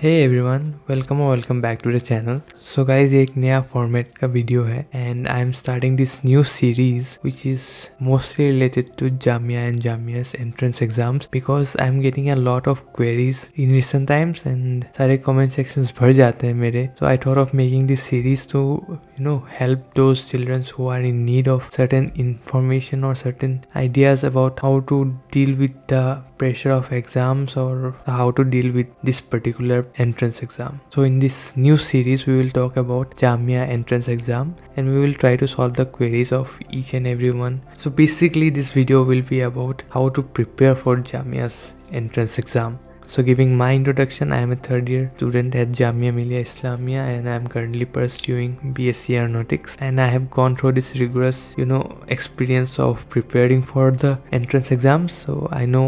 Hey everyone, welcome back to the channel. So guys, ये एक नया फॉर्मेट का वीडियो है and I am starting this new series which is mostly related to Jamia and Jamia's entrance exams because I am getting a lot of queries in recent times and सारे comment sections भर जाते हैं मेरे। So I thought of making this series to help those children who are in need of certain information or certain ideas about how to deal with the pressure of exams or how to deal with this particular entrance exam. So in this new series we will talk about Jamia entrance exam and we will try to solve the queries of each and every one. So basically this video will be about how to prepare for Jamia's entrance exam. So giving my introduction, I am a third year student at Jamia Millia Islamia and I am currently pursuing BSc Aeronautics and I have gone through this rigorous experience of preparing for the entrance exams. So I know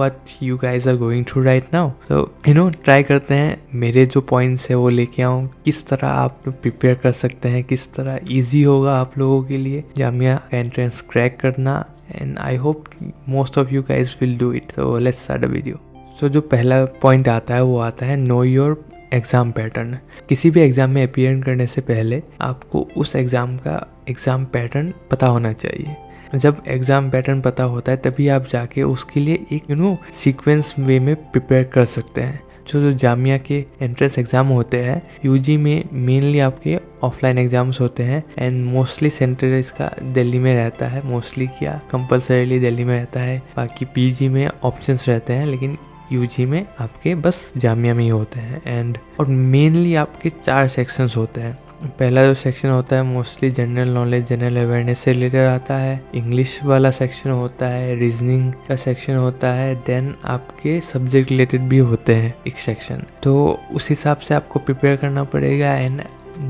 what you guys are going through right now. So try करते हैं मेरे जो points है वो लेके आऊँ, किस तरह आप prepare कर सकते हैं, किस तरह easy होगा आप लोगों के लिए Jamia entrance crack करना and I hope most of you guys will do it. So let's start the video. तो जो पहला पॉइंट आता है वो आता है नो योर एग्ज़ाम पैटर्न। किसी भी एग्ज़ाम में अपीयर करने से पहले आपको उस एग्ज़ाम का एग्ज़ाम पैटर्न पता होना चाहिए। जब एग्ज़ाम पैटर्न पता होता है तभी आप जाके उसके लिए एक सीक्वेंस वे में प्रिपेयर कर सकते हैं। जो जामिया के एंट्रेंस एग्ज़ाम होते हैं यूजी में मेनली आपके ऑफलाइन एग्ज़ाम्स होते हैं एंड मोस्टली सेंटर इसका दिल्ली में रहता है, मोस्टली क्या कंपलसरीली दिल्ली में रहता है। बाकी पीजी में ऑप्शंस रहते हैं लेकिन यूजी में आपके बस जामिया में ही होते हैं और मेनली आपके 4 सेक्शंस होते हैं। पहला जो सेक्शन होता है mostly general knowledge, general awareness से रिलेटेड आता है। इंग्लिश वाला सेक्शन होता है, रीजनिंग का सेक्शन होता है, देन आपके सब्जेक्ट रिलेटेड भी होते हैं एक सेक्शन। तो उस हिसाब से आपको प्रिपेयर करना पड़ेगा एंड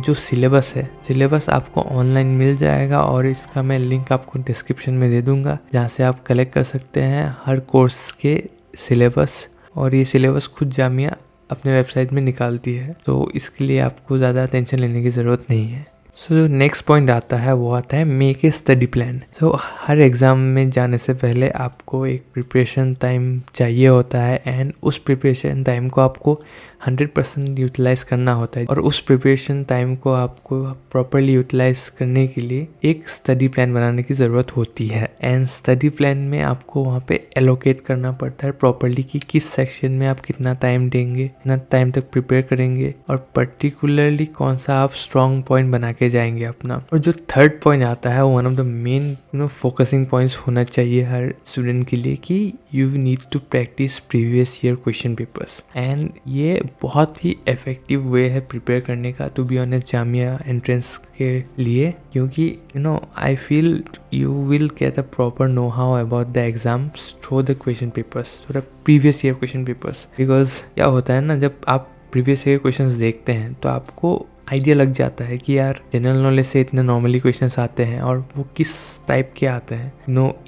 जो सिलेबस आपको ऑनलाइन मिल जाएगा और इसका मैं लिंक आपको डिस्क्रिप्शन में दे दूंगा जहाँ से आप कलेक्ट कर सकते हैं हर कोर्स के सिलेबस। और ये सिलेबस खुद जामिया अपने वेबसाइट में निकालती है, तो इसके लिए आपको ज़्यादा टेंशन लेने की ज़रूरत नहीं है। सो जो नेक्स्ट पॉइंट आता है वो आता है make a study plan. So her exam में जाने से पहले आपको एक प्रिपरेशन टाइम चाहिए होता है एंड उस प्रिपरेशन टाइम को आपको 100% यूटिलाइज़ करना होता है और उस प्रिपरेशन टाइम को आपको प्रॉपरली यूटिलाइज़ करने के लिए एक स्टडी प्लान बनाने की ज़रूरत होती है एंड स्टडी प्लान में आपको वहाँ पे एलोकेट करना पड़ता है प्रॉपरली कि किस सेक्शन में आप कितना टाइम देंगे, कितना टाइम तक प्रिपेयर करेंगे और पर्टिकुलरली कौन सा आप स्ट्रॉन्ग पॉइंट बना के जाएंगे अपना। और जो थर्ड पॉइंट आता है वो one of the main focusing points होना चाहिए हर स्टूडेंट के लिए कि you need to practice previous year question papers and ये बहुत ही इफेक्टिव वे है प्रिपेयर करने का to be honest Jamia entrance के लिए, क्योंकि I feel you will get a proper know-how about the exams through the question papers, through the previous year question papers. Because क्या होता है ना, जब आप previous year questions देखते हैं तो आपको आइडिया लग जाता है कि यार जनरल नॉलेज से इतने नॉर्मली क्वेश्चंस आते हैं और वो किस टाइप के आते हैं,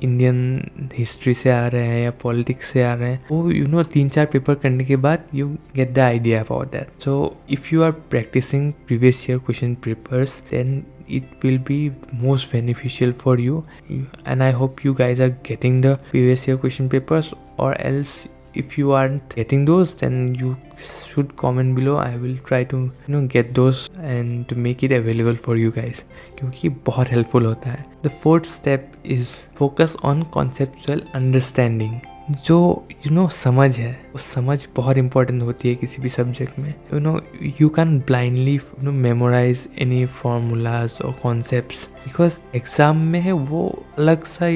इंडियन हिस्ट्री से आ रहे हैं या पॉलिटिक्स से आ रहे हैं। वो 3-4 पेपर करने के बाद you get the idea about that. So if you are practicing previous year question papers then it will be most beneficial for you and I hope you guys are getting the previous year question papers, or else if you aren't getting those then you should comment below. I will try to get those and to make it available for you guys क्योंकि बहुत helpful होता है। The fourth step is focus on conceptual understanding। जो समझ है वो समझ बहुत इंपॉर्टेंट होती है किसी भी सब्जेक्ट में। You can blindly memorise any formulas और कॉन्सेप्ट्स बिकॉज एग्जाम में है वो अलग सा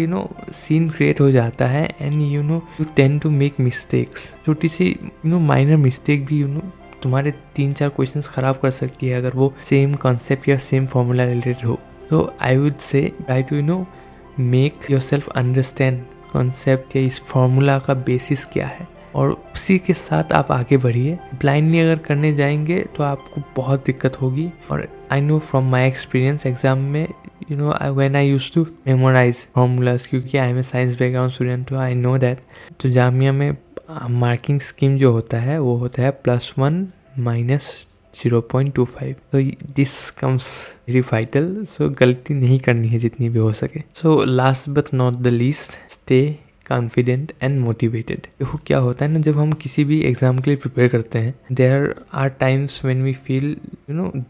सीन क्रिएट हो जाता है and you tend to make mistakes. छोटी सी माइनर मिस्टेक भी तुम्हारे 3-4 क्वेश्चंस खराब कर सकती है अगर वो सेम कॉन्सेप्ट या सेम फार्मूला रिलेटेड हो। तो I would say try to make yourself understand concept या इस फार्मूला का बेसिस क्या है और उसी के साथ आप आगे बढ़िए। ब्लाइंडली अगर करने जाएंगे तो आपको बहुत दिक्कत होगी। और I know from my experience exam में when I used to memorise formulas, क्योंकि I am a science background student तो आई नो दैट। तो जामिया में मार्किंग स्कीम जो होता है वो होता है +1 - 0.25। तो दिस कम्स वेरी वाइटल। सो गलती नहीं करनी है जितनी भी हो सके। So last but not the least, stay confident and motivated. देखो क्या होता है ना, जब हम किसी भी एग्जाम के लिए प्रिपेयर करते हैं, there are times when we feel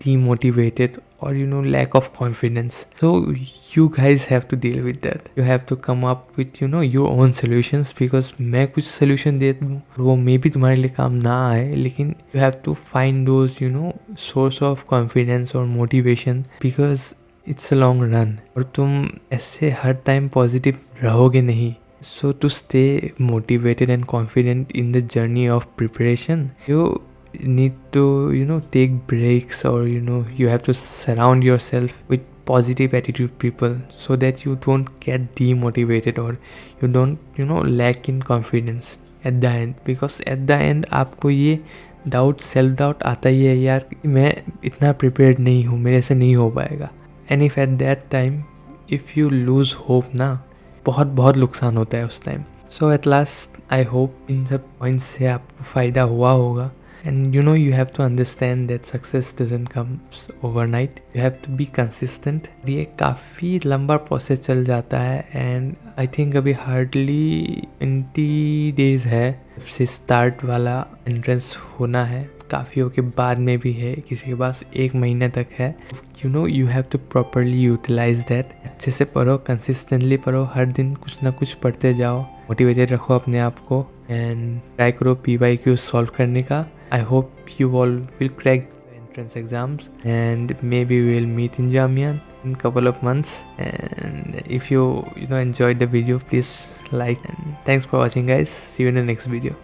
demotivated or lack of confidence. So you guys have to deal with that. You have to come up with your own solutions, because मैं कुछ solution दे दूँ वो मे भी तुम्हारे लिए काम ना आए, लेकिन you have to find those source of confidence or motivation, because it's a long run और तुम ऐसे हर टाइम पॉजिटिव रहोगे नहीं. So to stay motivated and confident in the journey of preparation, you need to take breaks, or you have to surround yourself with positive attitude people, so that you don't get demotivated or you don't lack in confidence at the end. Because at the end आपको ये doubt, self doubt आता ही है, यार मैं इतना prepared नहीं हूँ, मेरे से नहीं हो पाएगा. And if at that time if you lose hope ना, बहुत बहुत नुकसान होता है उस time. So at last I hope इन सब पॉइंट्स से आपको फ़ायदा हुआ होगा. And you have to understand that success doesn't come overnight. You have to be consistent. ये काफ़ी लंबा प्रोसेस चल जाता है, and I think अभी hardly 20 days है जब से स्टार्ट वाला एंट्रेंस होना है. काफ़ियों के बाद में भी है, किसी के पास 1 महीने तक है. You have to properly utilize that. अच्छे से पढ़ो, कंसिस्टेंटली पढ़ो, हर दिन कुछ ना कुछ पढ़ते जाओ, मोटिवेटेड रखो अपने आप को, एंड ट्राई करो PYQ सॉल्व करने का. I hope you all will crack the entrance exams, and maybe we will meet in Jamia in couple of months. And if you enjoyed the video, please like, and thanks for watching guys. See you in the next video.